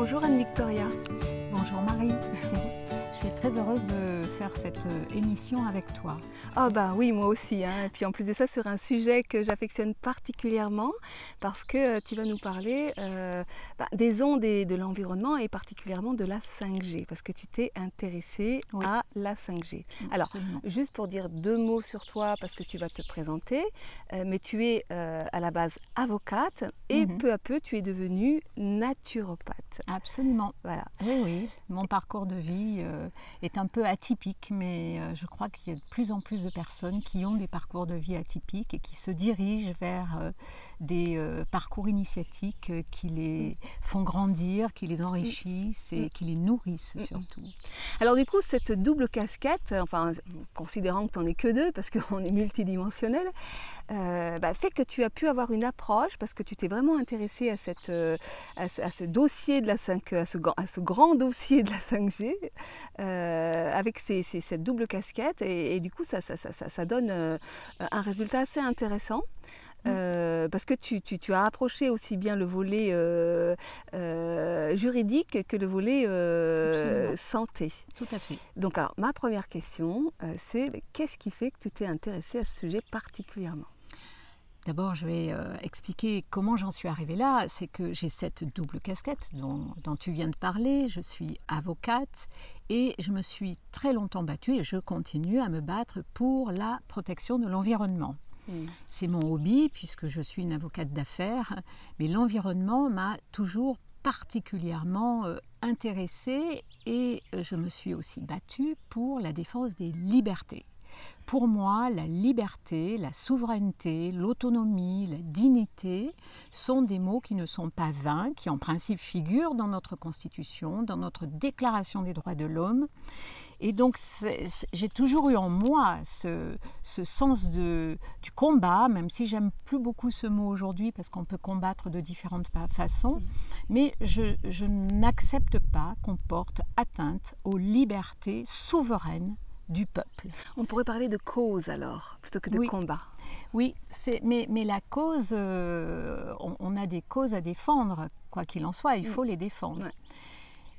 Bonjour Anne-Victoria. Bonjour Marie. Je suis très heureuse de faire cette émission avec toi. Ah bah oui, moi aussi. Et puis en plus de ça, sur un sujet que j'affectionne particulièrement, parce que tu vas nous parler des ondes et de l'environnement, et particulièrement de la 5G, parce que tu t'es intéressée à la 5G. Alors, Absolument. juste pour dire deux mots sur toi, parce que tu vas te présenter, mais tu es à la base avocate, et peu à peu, tu es devenue naturopathe. Absolument. Voilà. Oui. Mon parcours de vie est un peu atypique, mais je crois qu'il y a de plus en plus de personnes qui ont des parcours de vie atypiques et qui se dirigent vers des parcours initiatiques qui les font grandir, qui les enrichissent et qui les nourrissent surtout. Alors du coup, cette double casquette, enfin, considérant que tu n'en es que deux, parce qu'on est multidimensionnel, fait que tu as pu avoir une approche, parce que tu t'es vraiment intéressée à ce dossier de la 5, à ce grand dossier de la 5G, avec cette double casquette, et du coup ça donne un résultat assez intéressant. Parce que tu as approché aussi bien le volet juridique que le volet santé. Tout à fait. Donc alors, ma première question, c'est qu'est-ce qui fait que tu t'es intéressée à ce sujet particulièrement ? D'abord, je vais expliquer comment j'en suis arrivée là. C'est que j'ai cette double casquette dont tu viens de parler. Je suis avocate et je me suis très longtemps battue et je continue à me battre pour la protection de l'environnement. C'est mon hobby puisque je suis une avocate d'affaires, mais l'environnement m'a toujours particulièrement intéressée et je me suis aussi battue pour la défense des libertés. Pour moi, la liberté, la souveraineté, l'autonomie, la dignité sont des mots qui ne sont pas vains, qui en principe figurent dans notre Constitution, dans notre Déclaration des droits de l'homme. Et donc, j'ai toujours eu en moi ce sens du combat, même si j'aime plus beaucoup ce mot aujourd'hui parce qu'on peut combattre de différentes façons, mais je n'accepte pas qu'on porte atteinte aux libertés souveraines du peuple. On pourrait parler de cause alors, plutôt que de combat. Oui, mais la cause, on a des causes à défendre, quoi qu'il en soit, il faut les défendre. Ouais.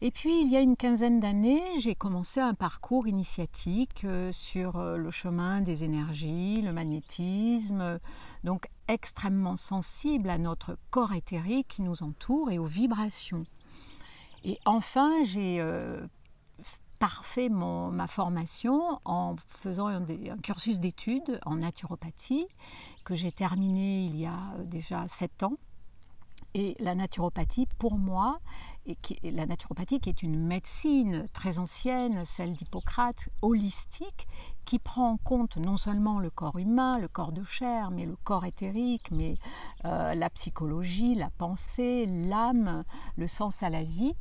Et puis, il y a une quinzaine d'années, j'ai commencé un parcours initiatique sur le chemin des énergies, le magnétisme, donc extrêmement sensible à notre corps éthérique qui nous entoure et aux vibrations. Et enfin, j'ai parfait ma formation en faisant un cursus d'études en naturopathie que j'ai terminé il y a déjà 7 ans. Et la naturopathie, pour moi, la naturopathie qui est une médecine très ancienne, celle d'Hippocrate, holistique, qui prend en compte non seulement le corps humain, le corps de chair, mais le corps éthérique, mais la psychologie, la pensée, l'âme, le sens à la vie,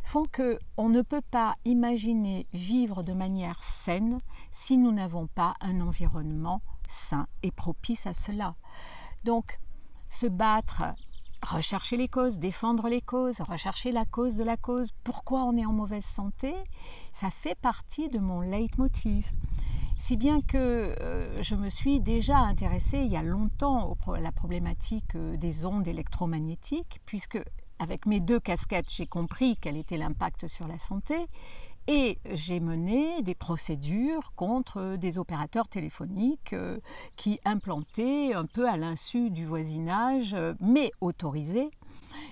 font qu'on ne peut pas imaginer vivre de manière saine si nous n'avons pas un environnement sain et propice à cela. Donc, se battre, rechercher les causes, défendre les causes, rechercher la cause de la cause, pourquoi on est en mauvaise santé, ça fait partie de mon leitmotiv. Si bien que je me suis déjà intéressée il y a longtemps à la problématique des ondes électromagnétiques, puisque avec mes deux casquettes, j'ai compris quel était l'impact sur la santé et j'ai mené des procédures contre des opérateurs téléphoniques qui implantaient, un peu à l'insu du voisinage, mais autorisés,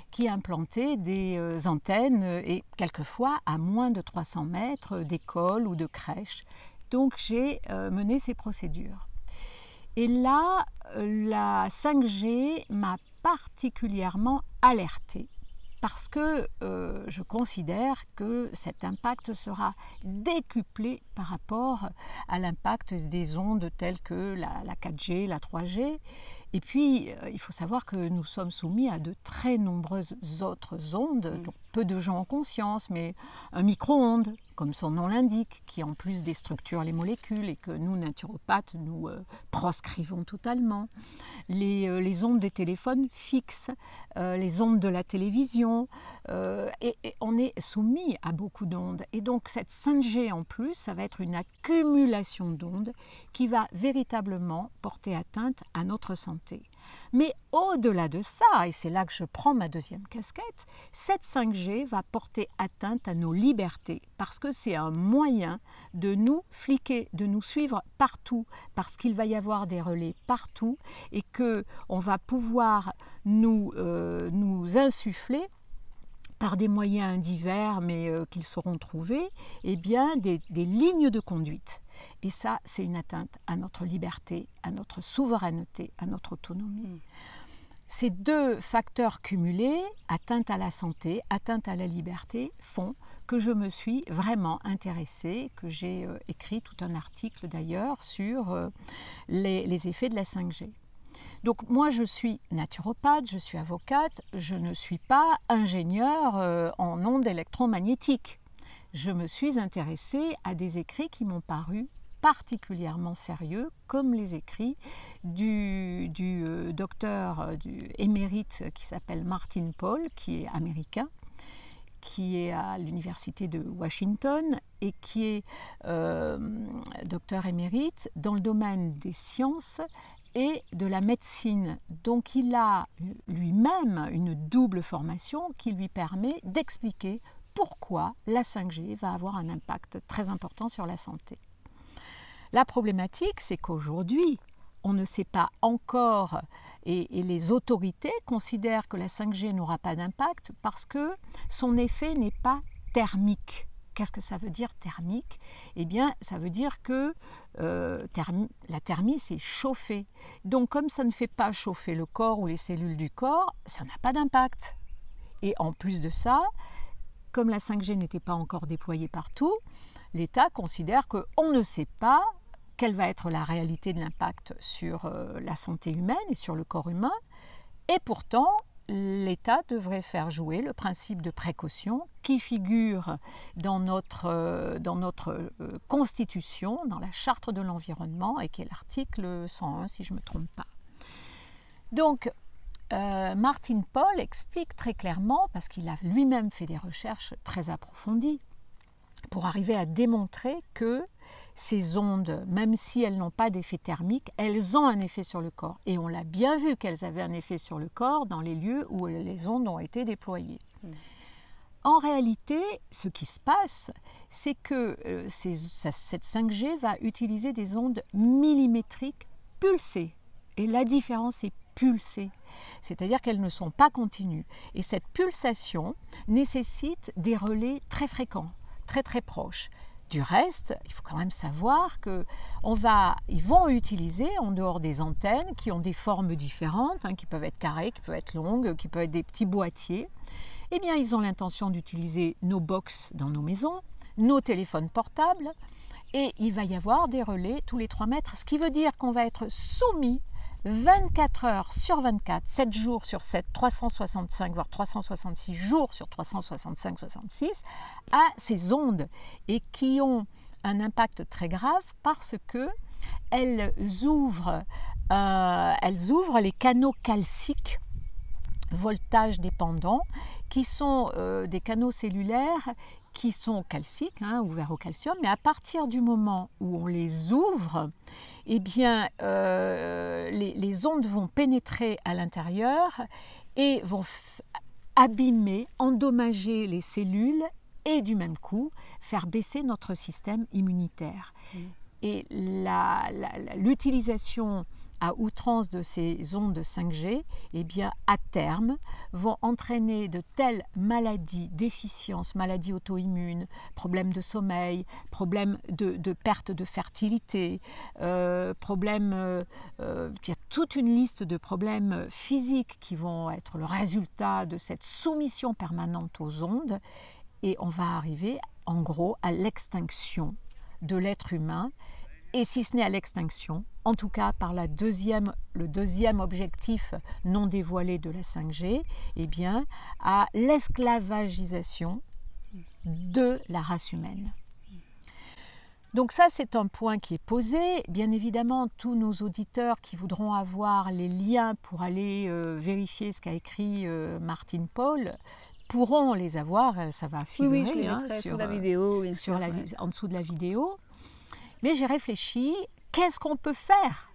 qui implantaient des antennes et quelquefois à moins de 300 mètres d'écoles ou de crèches. Donc j'ai mené ces procédures. Et là, la 5G m'a particulièrement alertée parce que je considère que cet impact sera décuplé par rapport à l'impact des ondes telles que la 4G, la 3G. Et puis, il faut savoir que nous sommes soumis à de très nombreuses autres ondes, donc peu de gens ont conscience, mais un micro-ondes, comme son nom l'indique, qui en plus déstructure les molécules et que nous, naturopathes, nous proscrivons totalement. Les ondes des téléphones fixes, les ondes de la télévision, et on est soumis à beaucoup d'ondes. Et donc cette 5G en plus, ça va être une accumulation d'ondes qui va véritablement porter atteinte à notre santé. Mais au-delà de ça, et c'est là que je prends ma deuxième casquette, cette 5G va porter atteinte à nos libertés parce que c'est un moyen de nous fliquer, de nous suivre partout, parce qu'il va y avoir des relais partout et qu'on va pouvoir nous insuffler par des moyens divers, mais qu'ils sauront trouver, eh bien, des lignes de conduite. Et ça, c'est une atteinte à notre liberté, à notre souveraineté, à notre autonomie. Ces deux facteurs cumulés, atteinte à la santé, atteinte à la liberté, font que je me suis vraiment intéressée, que j'ai écrit tout un article d'ailleurs sur les effets de la 5G. Donc moi je suis naturopathe, je suis avocate, je ne suis pas ingénieure en ondes électromagnétiques. Je me suis intéressée à des écrits qui m'ont paru particulièrement sérieux, comme les écrits du docteur émérite qui s'appelle Martin Pall, qui est américain, qui est à l'université de Washington et qui est docteur émérite dans le domaine des sciences et de la médecine. Donc il a lui-même une double formation qui lui permet d'expliquer pourquoi la 5G va avoir un impact très important sur la santé. La problématique, c'est qu'aujourd'hui, on ne sait pas encore, et les autorités considèrent que la 5G n'aura pas d'impact parce que son effet n'est pas thermique. Qu'est-ce que ça veut dire thermique? Eh bien, ça veut dire que la thermie, c'est chauffer. Donc, comme ça ne fait pas chauffer le corps ou les cellules du corps, ça n'a pas d'impact. Et en plus de ça, comme la 5G n'était pas encore déployée partout, l'État considère qu'on ne sait pas quelle va être la réalité de l'impact sur la santé humaine et sur le corps humain. Et pourtant, l'État devrait faire jouer le principe de précaution qui figure dans notre Constitution, dans la Charte de l'environnement et qui est l'article 101 si je ne me trompe pas. Donc, Martin Pall explique très clairement, parce qu'il a lui-même fait des recherches très approfondies, pour arriver à démontrer que ces ondes, même si elles n'ont pas d'effet thermique, elles ont un effet sur le corps. Et on l'a bien vu qu'elles avaient un effet sur le corps dans les lieux où les ondes ont été déployées. En réalité, ce qui se passe, c'est que cette 5G va utiliser des ondes millimétriques pulsées. Et la différence est pulsées, c'est-à-dire qu'elles ne sont pas continues. Et cette pulsation nécessite des relais très fréquents, très très proches. Du reste, il faut quand même savoir qu'ils vont utiliser, en dehors des antennes, qui ont des formes différentes, qui peuvent être carrées, qui peuvent être longues, qui peuvent être des petits boîtiers, eh bien ils ont l'intention d'utiliser nos box dans nos maisons, nos téléphones portables, et il va y avoir des relais tous les 3 mètres, ce qui veut dire qu'on va être soumis 24 heures sur 24, 7 jours sur 7, 365 voire 366 jours sur 365-66 à ces ondes et qui ont un impact très grave parce qu'elles ouvrent les canaux calciques voltage dépendants qui sont des canaux cellulaires qui sont calciques, ouverts au calcium, mais à partir du moment où on les ouvre, eh bien, les ondes vont pénétrer à l'intérieur et vont abîmer, endommager les cellules et du même coup faire baisser notre système immunitaire. Et l'utilisation à outrance de ces ondes 5G, eh bien, à terme, vont entraîner de telles maladies, déficiences, maladies auto-immunes, problèmes de sommeil, problèmes de perte de fertilité, il y a toute une liste de problèmes physiques qui vont être le résultat de cette soumission permanente aux ondes et on va arriver, en gros, à l'extinction de l'être humain. Et si ce n'est à l'extinction, en tout cas par le deuxième objectif non dévoilé de la 5G, eh bien, à l'esclavagisation de la race humaine. Donc ça, c'est un point qui est posé. Bien évidemment, tous nos auditeurs qui voudront avoir les liens pour aller vérifier ce qu'a écrit Martin Pall pourront les avoir, ça va figurer oui, je les mettrai sur la vidéo, en dessous de la vidéo. Mais j'ai réfléchi, qu'est-ce qu'on peut faire?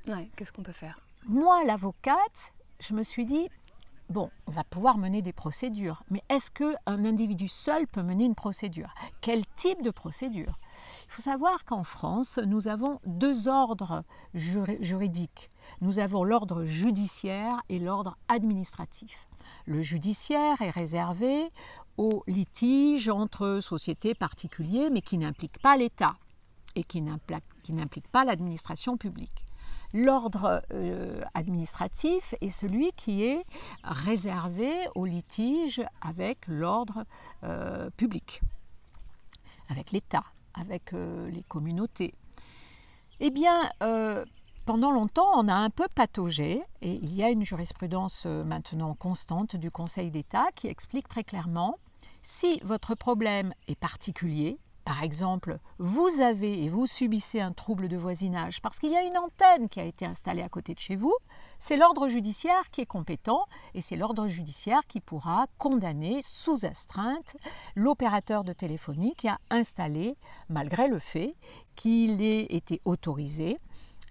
Ouais, qu'est-ce qu'on peut faire? moi, l'avocate, je me suis dit, bon, on va pouvoir mener des procédures, mais est-ce qu'un individu seul peut mener une procédure? Quel type de procédure? Il faut savoir qu'en France, nous avons deux ordres juridiques. Nous avons l'ordre judiciaire et l'ordre administratif. Le judiciaire est réservé aux litiges entre sociétés particulières, mais qui n'impliquent pas l'État et qui n'impliquent pas l'administration publique. L'ordre administratif est celui qui est réservé aux litiges avec l'ordre public, avec l'État, avec les communautés. Eh bien, pendant longtemps, on a un peu pataugé, et il y a une jurisprudence maintenant constante du Conseil d'État qui explique très clairement, si votre problème est particulier, par exemple, vous avez et vous subissez un trouble de voisinage parce qu'il y a une antenne qui a été installée à côté de chez vous, c'est l'ordre judiciaire qui est compétent et c'est l'ordre judiciaire qui pourra condamner sous astreinte l'opérateur de téléphonie qui a installé, malgré le fait qu'il ait été autorisé,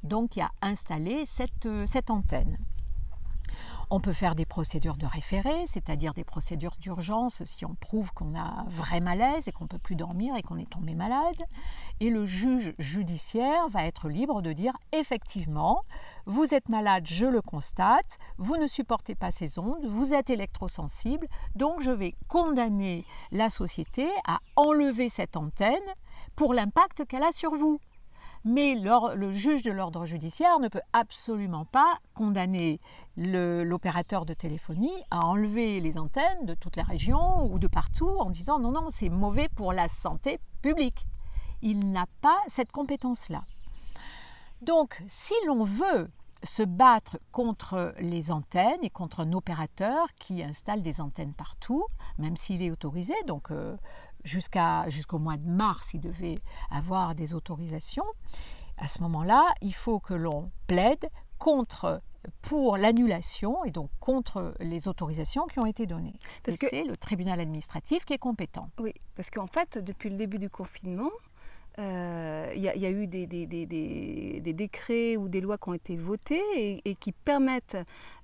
donc qui a installé cette antenne. On peut faire des procédures de référé, c'est-à-dire des procédures d'urgence si on prouve qu'on a un vrai malaise et qu'on ne peut plus dormir et qu'on est tombé malade. Et le juge judiciaire va être libre de dire effectivement, vous êtes malade, je le constate, vous ne supportez pas ces ondes, vous êtes électrosensible, donc je vais condamner la société à enlever cette antenne pour l'impact qu'elle a sur vous. Mais le juge de l'ordre judiciaire ne peut absolument pas condamner l'opérateur de téléphonie à enlever les antennes de toute la région ou de partout en disant non, non, c'est mauvais pour la santé publique. Il n'a pas cette compétence-là. Donc, si l'on veut se battre contre les antennes et contre un opérateur qui installe des antennes partout, même s'il est autorisé, donc jusqu'au mois de mars, il devait avoir des autorisations. À ce moment-là, il faut que l'on plaide pour l'annulation et donc contre les autorisations qui ont été données. Parce que c'est le tribunal administratif qui est compétent. Oui, parce qu'en fait, depuis le début du confinement, il y a eu des décrets ou des lois qui ont été votées et qui permettent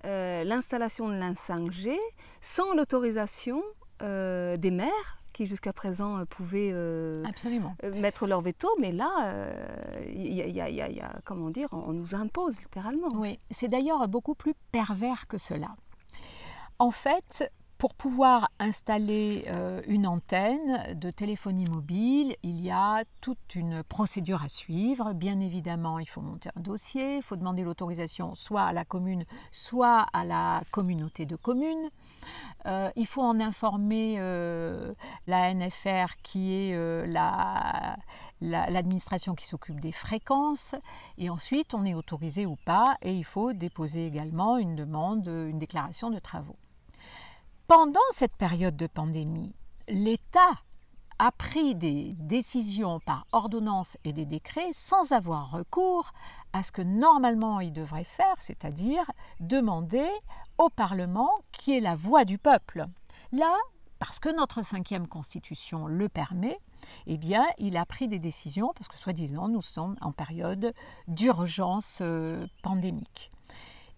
l'installation de la 5G sans l'autorisation des maires qui jusqu'à présent pouvaient mettre leur veto, mais là, comment dire, on nous impose littéralement. Oui, c'est d'ailleurs beaucoup plus pervers que cela. En fait, pour pouvoir installer une antenne de téléphonie mobile, il y a toute une procédure à suivre. Bien évidemment, il faut monter un dossier, il faut demander l'autorisation soit à la commune, soit à la communauté de communes. Il faut en informer la ANFR qui est l'administration qui s'occupe des fréquences. Et ensuite, on est autorisé ou pas et il faut déposer également une demande, une déclaration de travaux. Pendant cette période de pandémie, l'État a pris des décisions par ordonnance et des décrets sans avoir recours à ce que normalement il devrait faire, c'est-à-dire demander au Parlement qui est la voix du peuple. Là, parce que notre 5e Constitution le permet, eh bien, il a pris des décisions parce que, soi-disant, nous sommes en période d'urgence pandémique.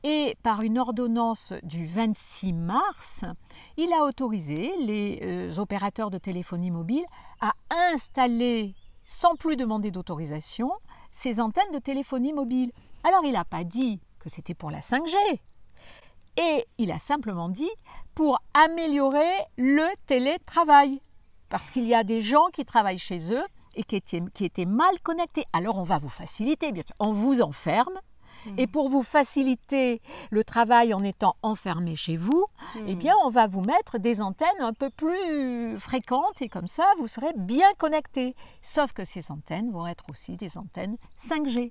Et par une ordonnance du 26 mars, il a autorisé les opérateurs de téléphonie mobile à installer, sans plus demander d'autorisation, ces antennes de téléphonie mobile. Alors il n'a pas dit que c'était pour la 5G, et il a simplement dit pour améliorer le télétravail. Parce qu'il y a des gens qui travaillent chez eux et qui étaient mal connectés. Alors on va vous faciliter, bien sûr, on vous enferme. Et pour vous faciliter le travail en étant enfermé chez vous, eh bien, on va vous mettre des antennes un peu plus fréquentes et comme ça, vous serez bien connectés. Sauf que ces antennes vont être aussi des antennes 5G.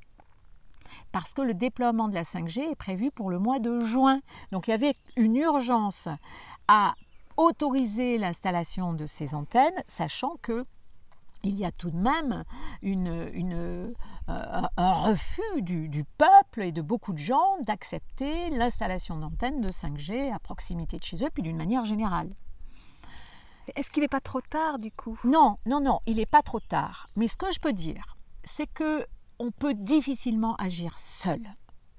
Parce que le déploiement de la 5G est prévu pour le mois de juin. Donc, il y avait une urgence à autoriser l'installation de ces antennes, sachant que il y a tout de même un refus du peuple et de beaucoup de gens d'accepter l'installation d'antennes de 5G à proximité de chez eux, puis d'une manière générale. Est-ce qu'il n'est pas trop tard du coup? Non, il n'est pas trop tard. Mais ce que je peux dire, c'est qu'on peut difficilement agir seul.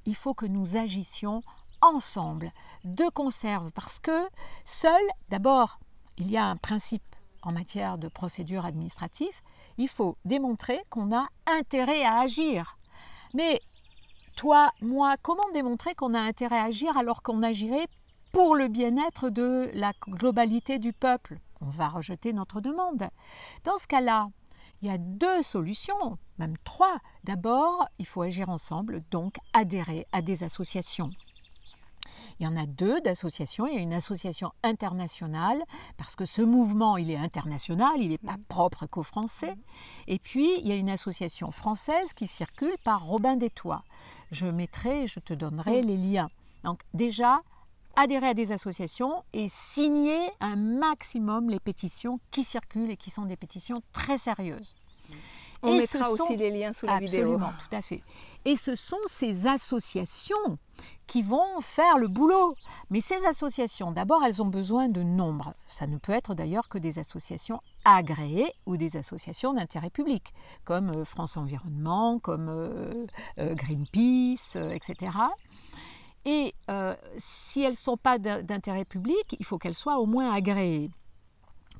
il faut que nous agissions ensemble, de conserve, parce que seul, d'abord, il y a un principe en matière de procédure administrative, il faut démontrer qu'on a intérêt à agir. Mais toi, moi, comment démontrer qu'on a intérêt à agir alors qu'on agirait pour le bien-être de la globalité du peuple? On va rejeter notre demande. Dans ce cas-là, il y a 2 solutions, même 3. D'abord, il faut agir ensemble, donc adhérer à des associations. Il y en a 2 d'associations. Il y a une association internationale, parce que ce mouvement, il est international, il n'est pas propre qu'aux Français. Et puis, il y a une association française qui circule par Robin des Toits. Je te donnerai les liens. Donc déjà, adhérer à des associations et signer un maximum les pétitions qui circulent et qui sont des pétitions très sérieuses. On mettra aussi les liens sous la vidéo. Absolument, tout à fait. Et ce sont ces associations qui vont faire le boulot. Mais ces associations, d'abord, elles ont besoin de nombre. Ça ne peut être d'ailleurs que des associations agréées ou des associations d'intérêt public, comme France Environnement, comme Greenpeace, etc. Et si elles ne sont pas d'intérêt public, il faut qu'elles soient au moins agréées.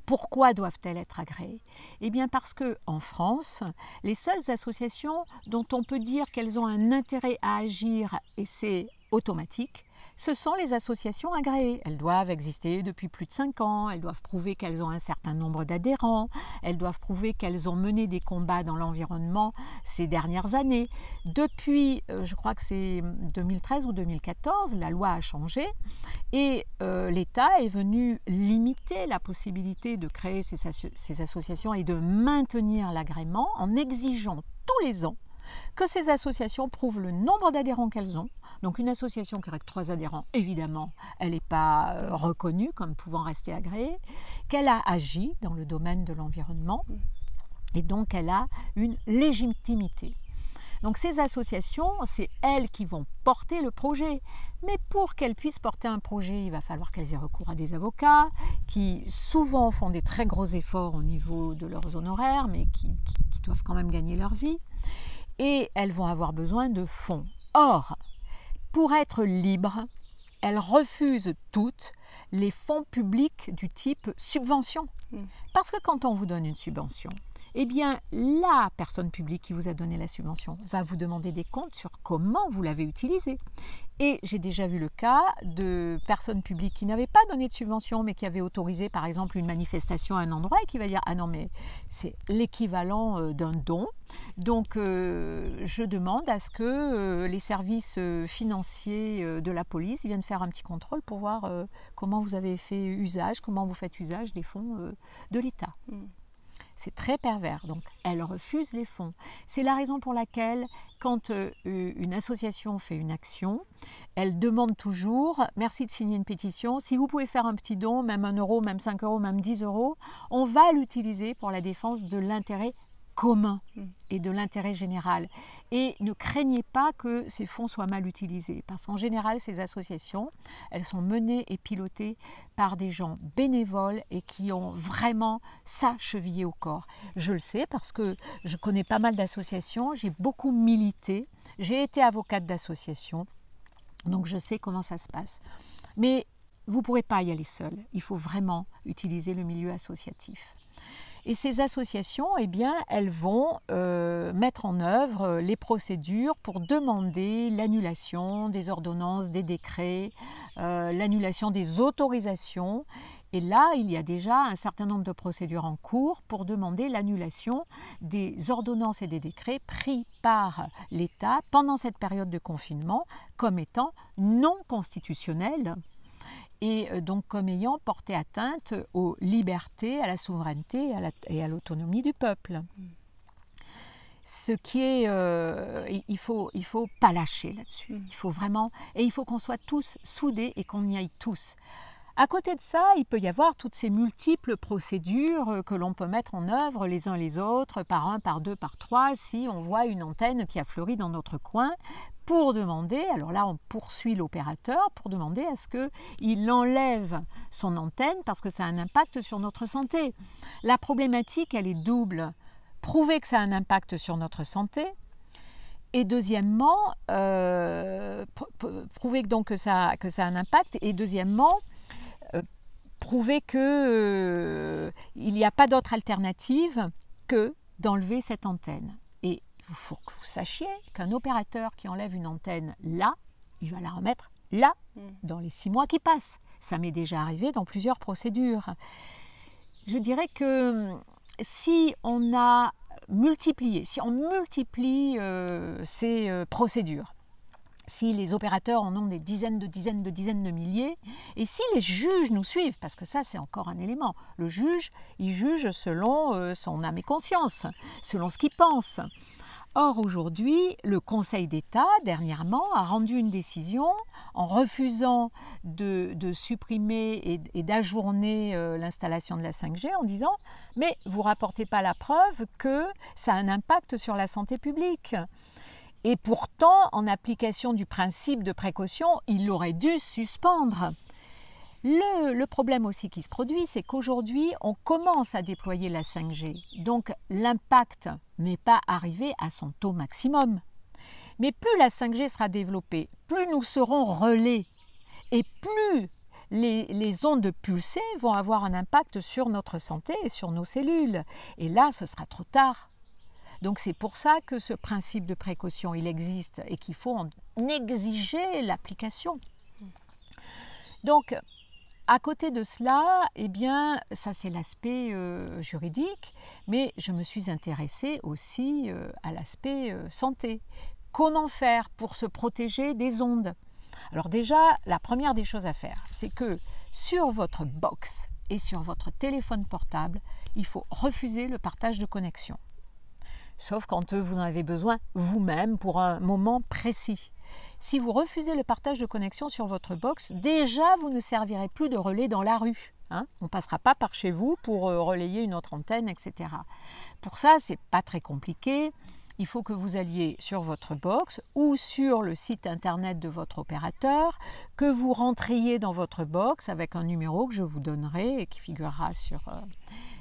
Pourquoi doivent-elles être agréées? Eh bien parce qu'en France, les seules associations dont on peut dire qu'elles ont un intérêt à agir, et c'est automatique, ce sont les associations agréées. Elles doivent exister depuis plus de 5 ans, elles doivent prouver qu'elles ont un certain nombre d'adhérents, elles doivent prouver qu'elles ont mené des combats dans l'environnement ces dernières années. Depuis, je crois que c'est 2013 ou 2014, la loi a changé et l'État est venu limiter la possibilité de créer ces associations et de maintenir l'agrément en exigeant tous les ans que ces associations prouvent le nombre d'adhérents qu'elles ont. Donc une association qui aurait que 3 adhérents, évidemment, elle n'est pas reconnue comme pouvant rester agréée, qu'elle a agi dans le domaine de l'environnement et donc elle a une légitimité. Donc ces associations, c'est elles qui vont porter le projet. Mais pour qu'elles puissent porter un projet, il va falloir qu'elles aient recours à des avocats qui souvent font des très gros efforts au niveau de leurs honoraires, mais qui doivent quand même gagner leur vie. Et elles vont avoir besoin de fonds. Or, pour être libres, elles refusent toutes les fonds publics du type subvention. Parce que quand on vous donne une subvention, eh bien, la personne publique qui vous a donné la subvention va vous demander des comptes sur comment vous l'avez utilisée. Et j'ai déjà vu le cas de personnes publiques qui n'avaient pas donné de subvention, mais qui avaient autorisé, par exemple, une manifestation à un endroit et qui va dire « Ah non, mais c'est l'équivalent d'un don. Donc, je demande à ce que les services financiers de la police viennent faire un petit contrôle pour voir comment vous avez fait usage, comment vous faites usage des fonds de l'État. » C'est très pervers, donc elle refuse les fonds. C'est la raison pour laquelle, quand une association fait une action, elle demande toujours « Merci de signer une pétition. Si vous pouvez faire un petit don, même 1 euro, même 5 euros, même 10 euros, on va l'utiliser pour la défense de l'intérêt commun et de l'intérêt général. Et ne craignez pas que ces fonds soient mal utilisés, parce qu'en général, ces associations, elles sont menées et pilotées par des gens bénévoles et qui ont vraiment ça chevillé au corps. Je le sais parce que je connais pas mal d'associations, j'ai beaucoup milité, j'ai été avocate d'association, donc je sais comment ça se passe. Mais vous ne pourrez pas y aller seul, il faut vraiment utiliser le milieu associatif. Et ces associations, eh bien, elles vont mettre en œuvre les procédures pour demander l'annulation des ordonnances, des décrets, l'annulation des autorisations. Et là, il y a déjà un certain nombre de procédures en cours pour demander l'annulation des ordonnances et des décrets pris par l'État pendant cette période de confinement comme étant non constitutionnels. Et donc comme ayant porté atteinte aux libertés, à la souveraineté et à l'autonomie du peuple. Ce qui est, il faut pas lâcher là-dessus. Il faut vraiment, et il faut qu'on soit tous soudés et qu'on y aille tous. À côté de ça, il peut y avoir toutes ces multiples procédures que l'on peut mettre en œuvre les uns les autres, par 1, par 2, par 3, si on voit une antenne qui a fleuri dans notre coin, pour demander, alors là on poursuit l'opérateur, pour demander à ce qu'il enlève son antenne parce que ça a un impact sur notre santé. La problématique, elle est double. Prouver que ça a un impact sur notre santé Et deuxièmement, prouver donc que ça a un impact. Et deuxièmement, prouver qu'il n'y a pas d'autre alternative que d'enlever cette antenne. Et il faut que vous sachiez qu'un opérateur qui enlève une antenne là, il va la remettre là, dans les 6 mois qui passent. Ça m'est déjà arrivé dans plusieurs procédures. Je dirais que si on multiplie ces procédures, si les opérateurs en ont des dizaines de milliers, et si les juges nous suivent, parce que ça c'est encore un élément, le juge, il juge selon son âme et conscience, selon ce qu'il pense. Or aujourd'hui, le Conseil d'État, dernièrement, a rendu une décision en refusant de supprimer et d'ajourner l'installation de la 5G en disant « mais vous ne rapportez pas la preuve que ça a un impact sur la santé publique ». Et pourtant, en application du principe de précaution, il aurait dû suspendre. Le problème aussi qui se produit, c'est qu'aujourd'hui, on commence à déployer la 5G. Donc l'impact n'est pas arrivé à son taux maximum. Mais plus la 5G sera développée, plus nous serons relais et plus les ondes pulsées vont avoir un impact sur notre santé et sur nos cellules. Et là, ce sera trop tard. Donc c'est pour ça que ce principe de précaution, il existe et qu'il faut en exiger l'application. Donc, à côté de cela, eh bien, ça c'est l'aspect juridique, mais je me suis intéressée aussi à l'aspect santé. Comment faire pour se protéger des ondes? Alors déjà, la première des choses à faire, c'est que sur votre box et sur votre téléphone portable, il faut refuser le partage de connexion. Sauf quand vous en avez besoin vous-même pour un moment précis. Si vous refusez le partage de connexion sur votre box, déjà vous ne servirez plus de relais dans la rue. On ne passera pas par chez vous pour relayer une autre antenne, etc. Pour ça, ce n'est pas très compliqué. Il faut que vous alliez sur votre box ou sur le site internet de votre opérateur, que vous rentriez dans votre box avec un numéro que je vous donnerai et qui figurera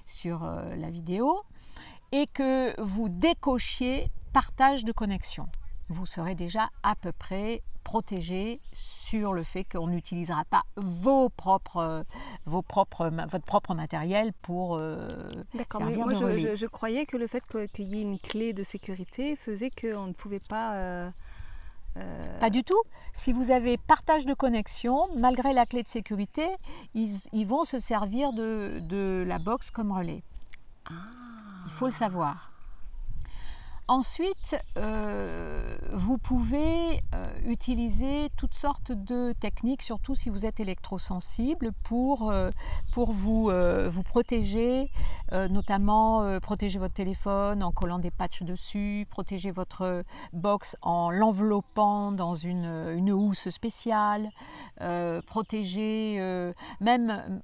sur la vidéo, et que vous décochiez partage de connexion. Vous serez déjà à peu près protégé sur le fait qu'on n'utilisera pas votre propre matériel pour servir de relais. Je croyais que le fait qu'il y ait une clé de sécurité faisait qu'on ne pouvait pas... Pas du tout. Si vous avez partage de connexion, malgré la clé de sécurité, ils vont se servir de la box comme relais. Il faut le savoir. Ensuite, vous pouvez utiliser toutes sortes de techniques, surtout si vous êtes électrosensible, pour vous protéger, notamment protéger votre téléphone en collant des patchs dessus, protéger votre box en l'enveloppant dans une housse spéciale, protéger,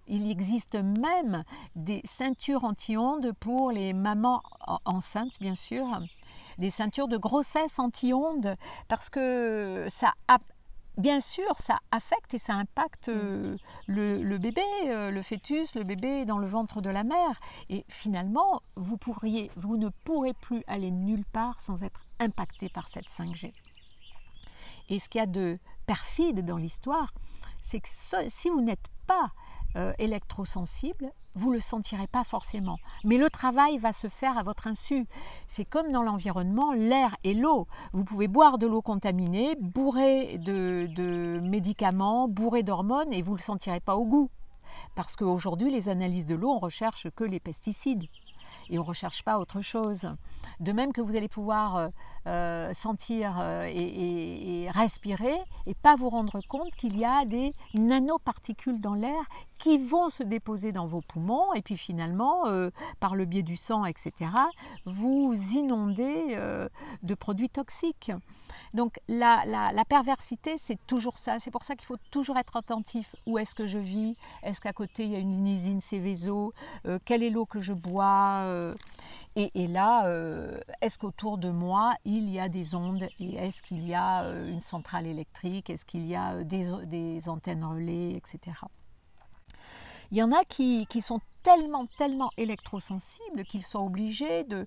il existe même des ceintures anti-ondes pour les mamans enceintes, bien sûr, des ceintures de grossesse anti-ondes, parce que bien sûr, ça affecte et ça impacte le bébé, le fœtus, le bébé dans le ventre de la mère. Et finalement, vous ne pourrez plus aller nulle part sans être impacté par cette 5G. Et ce qu'il y a de perfide dans l'histoire, c'est que si vous n'êtes pas électrosensible, vous ne le sentirez pas forcément. Mais le travail va se faire à votre insu. C'est comme dans l'environnement, l'air et l'eau. Vous pouvez boire de l'eau contaminée, bourrée de médicaments, bourrée d'hormones, et vous ne le sentirez pas au goût. Parce qu'aujourd'hui, les analyses de l'eau, on ne recherche que les pesticides. Et on ne recherche pas autre chose. De même que vous allez pouvoir sentir et respirer et pas vous rendre compte qu'il y a des nanoparticules dans l'air qui vont se déposer dans vos poumons et puis finalement, par le biais du sang, etc., vous inondez de produits toxiques. Donc la perversité, c'est toujours ça. C'est pour ça qu'il faut toujours être attentif. Où est-ce que je vis? Est-ce qu'à côté, il y a une usine Céveso? Quelle est l'eau que je bois? Et là, est-ce qu'autour de moi, il y a des ondes? Et est-ce qu'il y a une centrale électrique? Est-ce qu'il y a des antennes relais, etc. Il y en a qui sont tellement électrosensibles qu'ils sont obligés de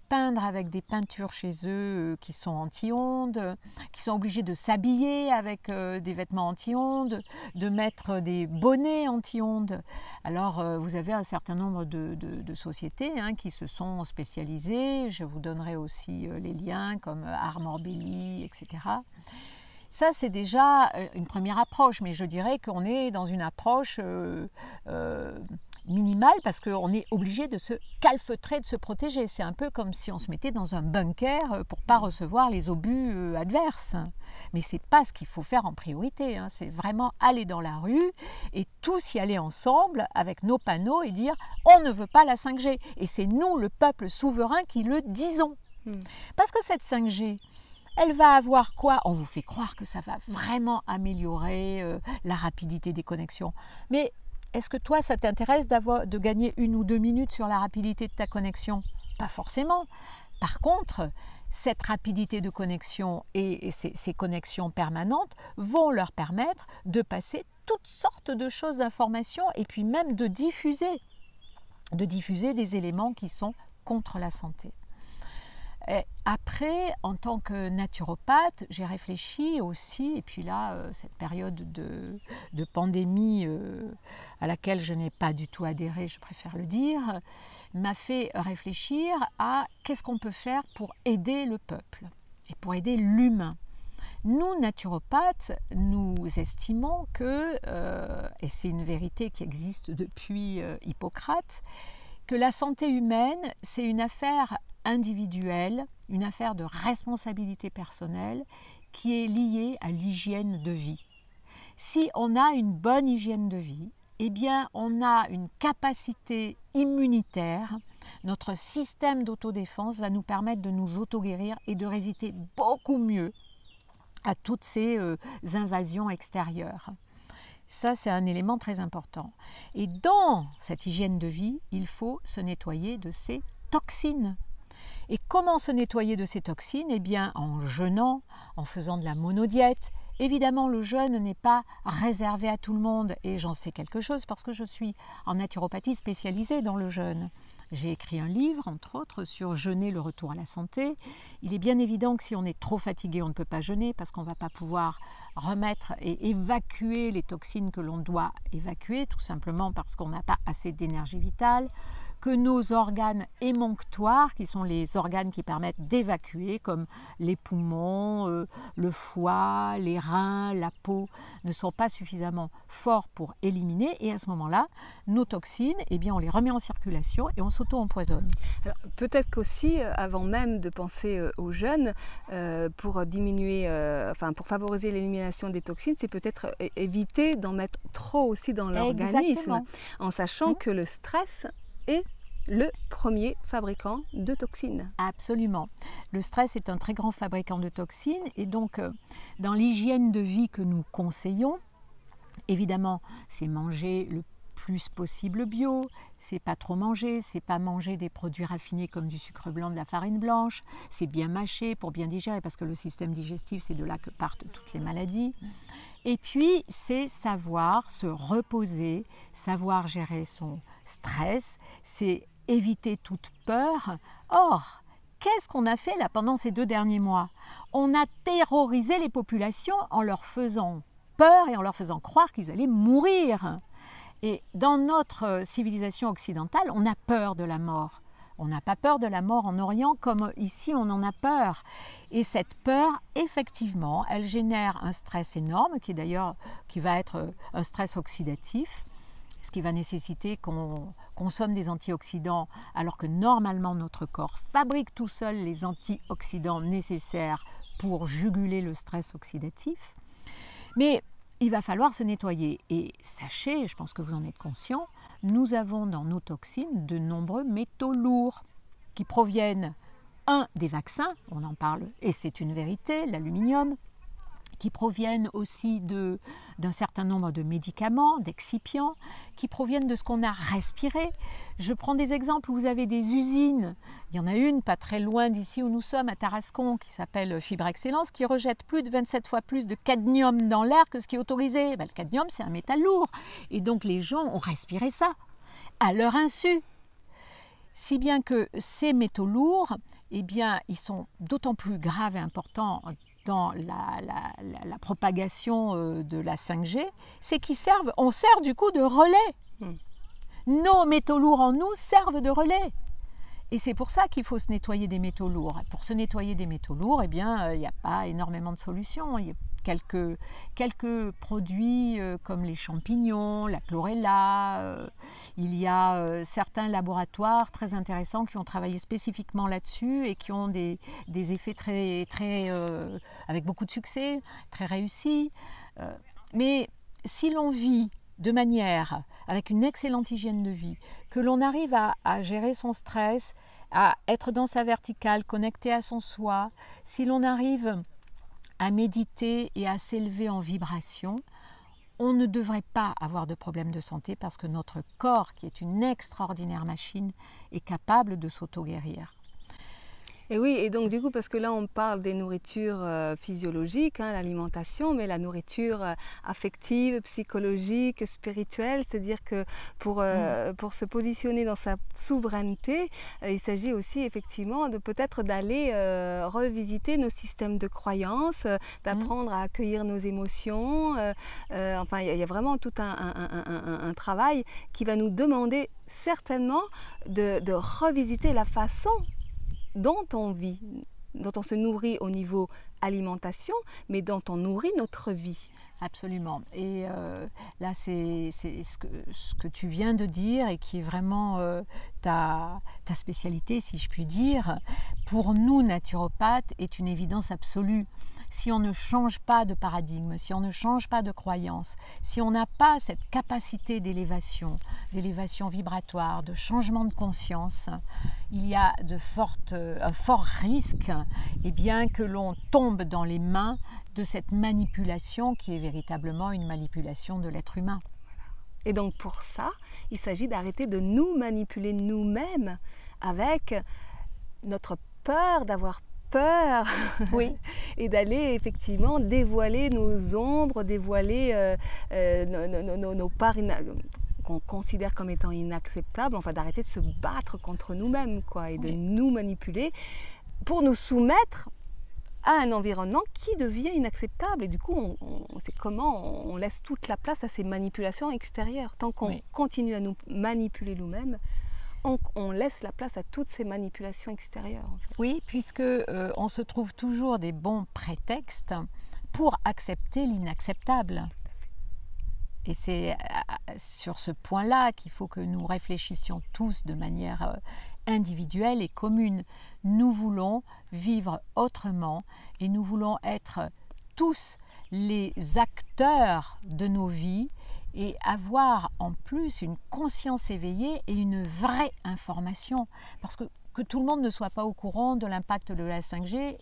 peindre avec des peintures chez eux qui sont anti-ondes, qui sont obligés de s'habiller avec des vêtements anti-ondes, de mettre des bonnets anti-ondes. Alors vous avez un certain nombre de sociétés qui se sont spécialisées. Je vous donnerai aussi les liens comme Armor Belly, etc. Ça, c'est déjà une première approche, mais je dirais qu'on est dans une approche minimale parce qu'on est obligé de se calfeutrer, de se protéger. C'est un peu comme si on se mettait dans un bunker pour ne pas recevoir les obus adverses. Mais ce n'est pas ce qu'il faut faire en priorité. C'est vraiment aller dans la rue et tous y aller ensemble avec nos panneaux et dire « on ne veut pas la 5G ». Et c'est nous, le peuple souverain, qui le disons. Parce que cette 5G, elle va avoir quoi? On vous fait croire que ça va vraiment améliorer la rapidité des connexions. Mais est-ce que toi, ça t'intéresse de gagner 1 ou 2 minutes sur la rapidité de ta connexion? Pas forcément. Par contre, cette rapidité de connexion et ces connexions permanentes vont leur permettre de passer toutes sortes de choses, d'informations et puis même de diffuser des éléments qui sont contre la santé. Et après, en tant que naturopathe, j'ai réfléchi aussi, et puis là, cette période de pandémie à laquelle je n'ai pas du tout adhéré, je préfère le dire, m'a fait réfléchir à qu'est-ce qu'on peut faire pour aider le peuple et pour aider l'humain. Nous, naturopathes, nous estimons que, et c'est une vérité qui existe depuis Hippocrate, que la santé humaine, c'est une affaire individuelle, une affaire de responsabilité personnelle qui est liée à l'hygiène de vie. Si on a une bonne hygiène de vie, eh bien on a une capacité immunitaire, notre système d'autodéfense va nous permettre de nous auto-guérir et de résister beaucoup mieux à toutes ces invasions extérieures. Ça, c'est un élément très important. Et dans cette hygiène de vie, il faut se nettoyer de ces toxines. Et comment se nettoyer de ces toxines? Eh bien, en jeûnant, en faisant de la monodiète. Évidemment, le jeûne n'est pas réservé à tout le monde et j'en sais quelque chose parce que je suis en naturopathie spécialisée dans le jeûne. J'ai écrit un livre, entre autres, sur jeûner le retour à la santé. Il est bien évident que si on est trop fatigué, on ne peut pas jeûner parce qu'on ne va pas pouvoir remettre et évacuer les toxines que l'on doit évacuer, tout simplement parce qu'on n'a pas assez d'énergie vitale, que nos organes émonctoires, qui sont les organes qui permettent d'évacuer, comme les poumons, le foie, les reins, la peau, ne sont pas suffisamment forts pour éliminer. Et à ce moment-là, nos toxines, eh bien, on les remet en circulation et on s'auto-empoisonne. Alors, peut-être qu'aussi, avant même de penser au jeûne, pour diminuer, pour favoriser l'élimination des toxines, c'est peut-être éviter d'en mettre trop aussi dans l'organisme, en sachant que le stress est le premier fabricant de toxines. Absolument. Le stress est un très grand fabricant de toxines et donc dans l'hygiène de vie que nous conseillons, évidemment, c'est manger le plus possible bio, c'est pas trop manger, c'est pas manger des produits raffinés comme du sucre blanc, de la farine blanche, c'est bien mâcher pour bien digérer parce que le système digestif, c'est de là que partent toutes les maladies. Et puis, c'est savoir se reposer, savoir gérer son stress, c'est éviter toute peur. Or, qu'est-ce qu'on a fait là pendant ces 2 derniers mois? On a terrorisé les populations en leur faisant peur et en leur faisant croire qu'ils allaient mourir. Et dans notre civilisation occidentale, on a peur de la mort. On n'a pas peur de la mort en Orient comme ici on en a peur. Et cette peur, effectivement, elle génère un stress énorme qui va être un stress oxydatif, ce qui va nécessiter qu'on consomme des antioxydants alors que normalement notre corps fabrique tout seul les antioxydants nécessaires pour juguler le stress oxydatif. Mais il va falloir se nettoyer. Et sachez, je pense que vous en êtes conscient, nous avons dans nos toxines de nombreux métaux lourds qui proviennent, des vaccins, on en parle et c'est une vérité, l'aluminium, qui proviennent aussi d'un certain nombre de médicaments, d'excipients, qui proviennent de ce qu'on a respiré. Je prends des exemples où vous avez des usines. Il y en a une pas très loin d'ici où nous sommes, à Tarascon, qui s'appelle Fibre Excellence, qui rejette plus de 27 fois plus de cadmium dans l'air que ce qui est autorisé. Ben, le cadmium, c'est un métal lourd. Et donc les gens ont respiré ça, à leur insu. Si bien que ces métaux lourds, eh bien, ils sont d'autant plus graves et importants dans la propagation de la 5G, c'est on sert du coup de relais. Nos métaux lourds en nous servent de relais. Et c'est pour ça qu'il faut se nettoyer des métaux lourds. Pour se nettoyer des métaux lourds, eh bien, il n'y a pas énormément de solutions. Il y a quelques produits comme les champignons, la chlorella. Il y a certains laboratoires très intéressants qui ont travaillé spécifiquement là-dessus et qui ont des effets avec beaucoup de succès, très réussis. Mais si l'on vit de manière, avec une excellente hygiène de vie, que l'on arrive à gérer son stress, à être dans sa verticale, connecté à son soi, si l'on arrive à méditer et à s'élever en vibration, on ne devrait pas avoir de problème de santé parce que notre corps, qui est une extraordinaire machine, est capable de s'auto-guérir. Et oui, et donc du coup, parce que là on parle des nourritures physiologiques, hein, l'alimentation, mais la nourriture affective, psychologique, spirituelle, c'est-à-dire que pour se positionner dans sa souveraineté, il s'agit aussi effectivement de peut-être d'aller revisiter nos systèmes de croyances, d'apprendre à accueillir nos émotions. Enfin, il y a vraiment tout un travail qui va nous demander certainement de revisiter la façon dont on vit, dont on se nourrit au niveau alimentation, mais dont on nourrit notre vie. Absolument. Et là, c'est ce que tu viens de dire et qui est vraiment ta spécialité, si je puis dire, pour nous, naturopathes, est une évidence absolue. Si on ne change pas de paradigme, si on ne change pas de croyance, si on n'a pas cette capacité d'élévation vibratoire, de changement de conscience, il y a un fort risque eh bien, que l'on tombe dans les mains de cette manipulation qui est véritablement une manipulation de l'être humain. Et donc pour ça, il s'agit d'arrêter de nous manipuler nous-mêmes avec notre peur d'avoir peur, oui. Et d'aller effectivement dévoiler nos ombres, dévoiler nos parts qu'on considère comme étant inacceptables, enfin d'arrêter de se battre contre nous-mêmes, quoi, et de nous manipuler pour nous soumettre à un environnement qui devient inacceptable. Et du coup, c'est comment on laisse toute la place à ces manipulations extérieures. Tant qu'on continue à nous manipuler nous-mêmes, on laisse la place à toutes ces manipulations extérieures. En fait. Oui, puisque on se trouve toujours des bons prétextes pour accepter l'inacceptable. Et c'est sur ce point-là qu'il faut que nous réfléchissions tous de manière individuelle et commune. Nous voulons vivre autrement et nous voulons être tous les acteurs de nos vies et avoir en plus une conscience éveillée et une vraie information. Parce que tout le monde ne soit pas au courant de l'impact de la 5G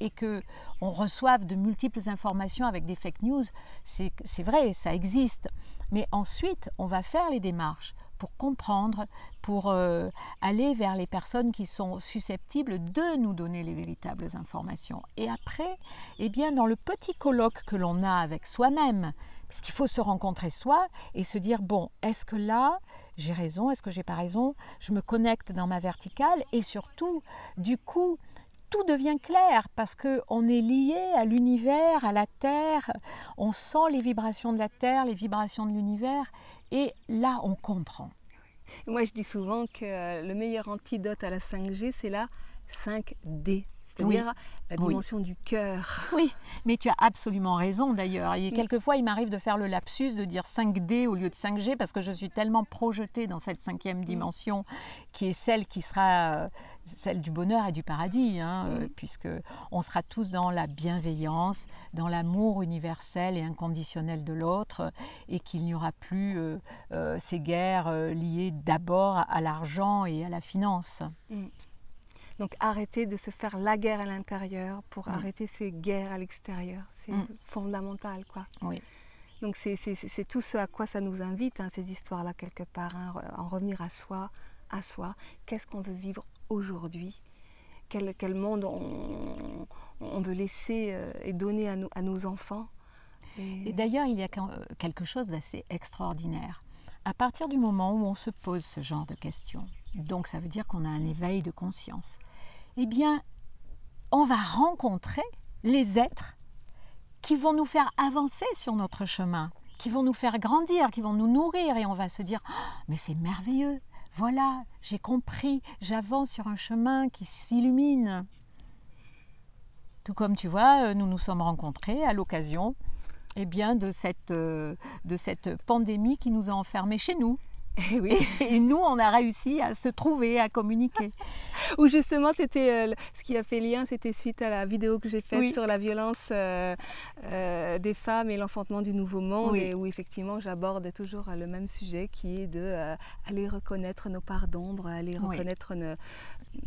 et qu'on reçoive de multiples informations avec des fake news, c'est vrai, ça existe. Mais ensuite, on va faire les démarches pour comprendre, pour aller vers les personnes qui sont susceptibles de nous donner les véritables informations. Et après, eh bien, dans le petit colloque que l'on a avec soi-même, parce qu'il faut se rencontrer soi et se dire, bon, est-ce que là, j'ai raison, est-ce que j'ai pas raison? Je me connecte dans ma verticale et surtout, du coup, tout devient clair parce qu'on est lié à l'univers, à la Terre, on sent les vibrations de la Terre, les vibrations de l'univers et là on comprend. Moi je dis souvent que le meilleur antidote à la 5G c'est la 5D, c'est-à-dire la dimension du cœur. Oui, mais tu as absolument raison d'ailleurs. Et quelquefois, il m'arrive de faire le lapsus de dire 5D au lieu de 5G parce que je suis tellement projetée dans cette 5e dimension qui est celle qui sera celle du bonheur et du paradis, puisque on sera tous dans la bienveillance, dans l'amour universel et inconditionnel de l'autre et qu'il n'y aura plus ces guerres liées d'abord à l'argent et à la finance. Donc arrêter de se faire la guerre à l'intérieur pour arrêter ces guerres à l'extérieur. C'est fondamental, quoi. Oui. Donc c'est tout ce à quoi ça nous invite, hein, ces histoires-là, quelque part, hein, en revenir à soi. Qu'est-ce qu'on veut vivre aujourd'hui? Quel monde on veut laisser et donner à nos enfants? Et d'ailleurs, il y a quelque chose d'assez extraordinaire. À partir du moment où on se pose ce genre de questions, donc ça veut dire qu'on a un éveil de conscience, eh bien, on va rencontrer les êtres qui vont nous faire avancer sur notre chemin, qui vont nous faire grandir, qui vont nous nourrir, et on va se dire « Oh, mais c'est merveilleux, voilà, j'ai compris, j'avance sur un chemin qui s'illumine ». Tout comme tu vois, nous nous sommes rencontrés à l'occasion de cette pandémie qui nous a enfermés chez nous. Et oui. Et nous, on a réussi à se trouver, à communiquer. Ou justement, c'était ce qui a fait lien, c'était suite à la vidéo que j'ai faite sur la violence des femmes et l'enfantement du nouveau monde, et où effectivement j'aborde toujours le même sujet qui est de aller reconnaître nos parts d'ombre, aller reconnaître,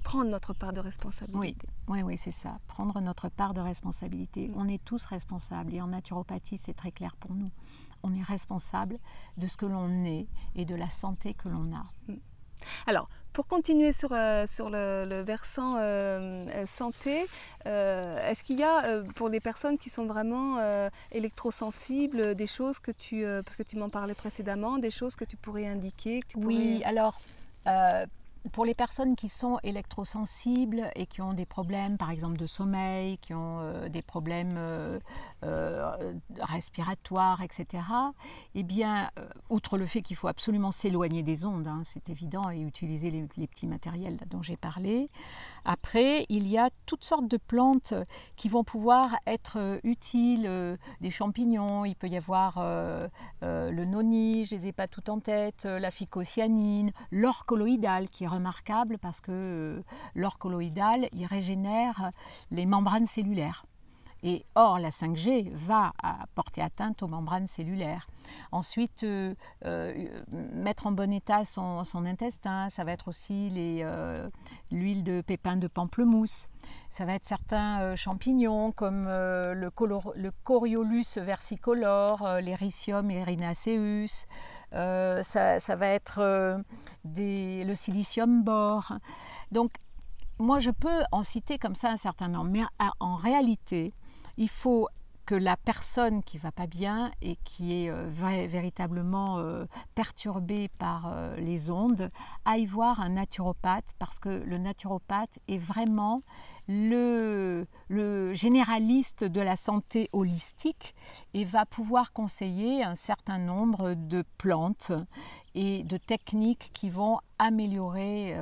prendre notre part de responsabilité. Oui, c'est ça, prendre notre part de responsabilité. On est tous responsables, et en naturopathie, c'est très clair pour nous. On est responsable de ce que l'on est et de la santé que l'on a. Alors, pour continuer sur le versant santé, est-ce qu'il y a, pour les personnes qui sont vraiment électrosensibles, des choses que parce que tu m'en parlais précédemment, des choses que tu pourrais indiquer? Alors, pour les personnes qui sont électrosensibles et qui ont des problèmes, par exemple de sommeil, qui ont des problèmes respiratoires, etc., eh bien, outre le fait qu'il faut absolument s'éloigner des ondes, hein, c'est évident, et utiliser les petits matériels dont j'ai parlé. Après, il y a toutes sortes de plantes qui vont pouvoir être utiles, des champignons, il peut y avoir le noni, je ne les ai pas toutes en tête, la phycocyanine, l'or colloïdal qui est remarquable parce que l'or colloïdal, il régénère les membranes cellulaires. Et or, la 5G va porter atteinte aux membranes cellulaires. Ensuite, mettre en bon état son intestin, ça va être aussi l'huile de pépins de pamplemousse. Ça va être certains champignons comme le Coriolus versicolor, l'Ericium erinaceus. Ça va être le silicium bore. Donc, moi, je peux en citer comme ça un certain nombre, mais en réalité, il faut que la personne qui ne va pas bien et qui est véritablement perturbée par les ondes aille voir un naturopathe, parce que le naturopathe est vraiment le généraliste de la santé holistique et va pouvoir conseiller un certain nombre de plantes et de techniques qui vont améliorer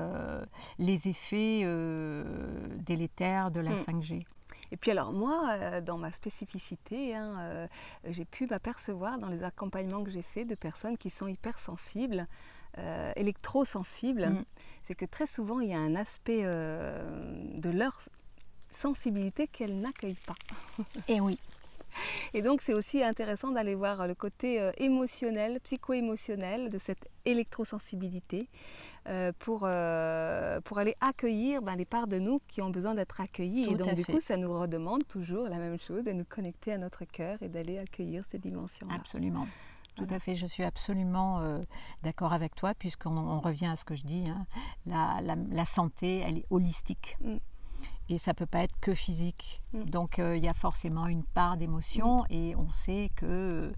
les effets délétères de la 5G. Et puis alors moi, dans ma spécificité, hein, j'ai pu m'apercevoir dans les accompagnements que j'ai faits de personnes qui sont hypersensibles, électrosensibles, c'est que très souvent il y a un aspect de leur sensibilité qu'elles n'accueillent pas. Et oui. Et donc c'est aussi intéressant d'aller voir le côté émotionnel, psycho-émotionnel de cette électrosensibilité pour aller accueillir les parts de nous qui ont besoin d'être accueillies. Et donc du coup ça nous redemande toujours la même chose, de nous connecter à notre cœur et d'aller accueillir ces dimensions-là. Absolument. Tout à fait, je suis absolument d'accord avec toi, puisqu'on revient à ce que je dis, hein, la santé, elle est holistique. Et ça ne peut pas être que physique. Donc il y a forcément une part d'émotion, et on sait que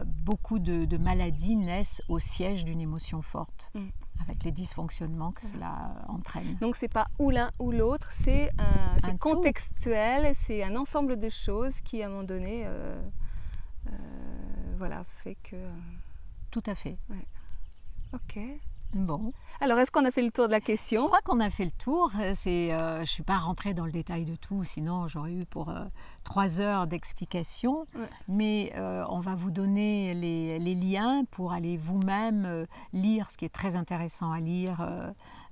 beaucoup de maladies naissent au siège d'une émotion forte, avec les dysfonctionnements que cela entraîne. Donc c'est pas ou l'un ou l'autre, c'est contextuel, c'est un ensemble de choses qui à un moment donné fait que... Tout à fait. Ouais. Ok. Bon. Alors, est-ce qu'on a fait le tour de la question? Je crois qu'on a fait le tour. Je ne suis pas rentrée dans le détail de tout, sinon j'aurais eu pour 3 heures d'explication. Ouais. Mais on va vous donner les liens pour aller vous-même lire ce qui est très intéressant à lire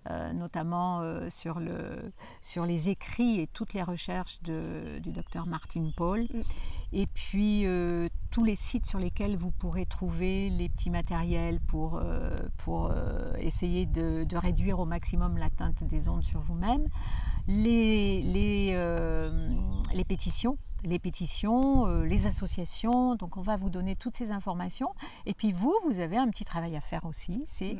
notamment sur les écrits et toutes les recherches du docteur Martin Pall. Et puis tous les sites sur lesquels vous pourrez trouver les petits matériels pour essayer de réduire au maximum l'atteinte des ondes sur vous-même. Les pétitions, les associations, donc on va vous donner toutes ces informations. Et puis vous avez un petit travail à faire aussi, c'est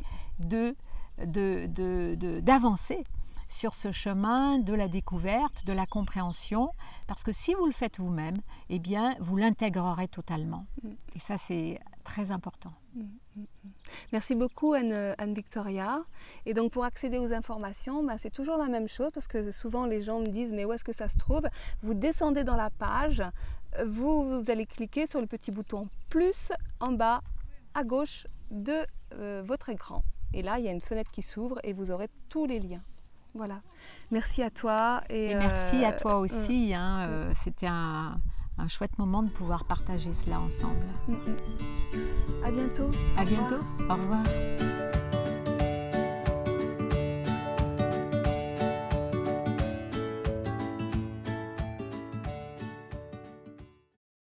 d'avancer sur ce chemin de la découverte, de la compréhension, parce que si vous le faites vous-même, eh bien, vous l'intégrerez totalement. Et ça, c'est très important. Merci beaucoup Anne-Victoria. Et donc pour accéder aux informations, c'est toujours la même chose, parce que souvent les gens me disent mais où est-ce que ça se trouve? Vous descendez dans la page, vous allez cliquer sur le petit bouton plus en bas à gauche de votre écran. Et là, il y a une fenêtre qui s'ouvre et vous aurez tous les liens. Voilà. Merci à toi. Et merci à toi aussi. C'était un chouette moment de pouvoir partager cela ensemble. À bientôt. À bientôt. Au revoir.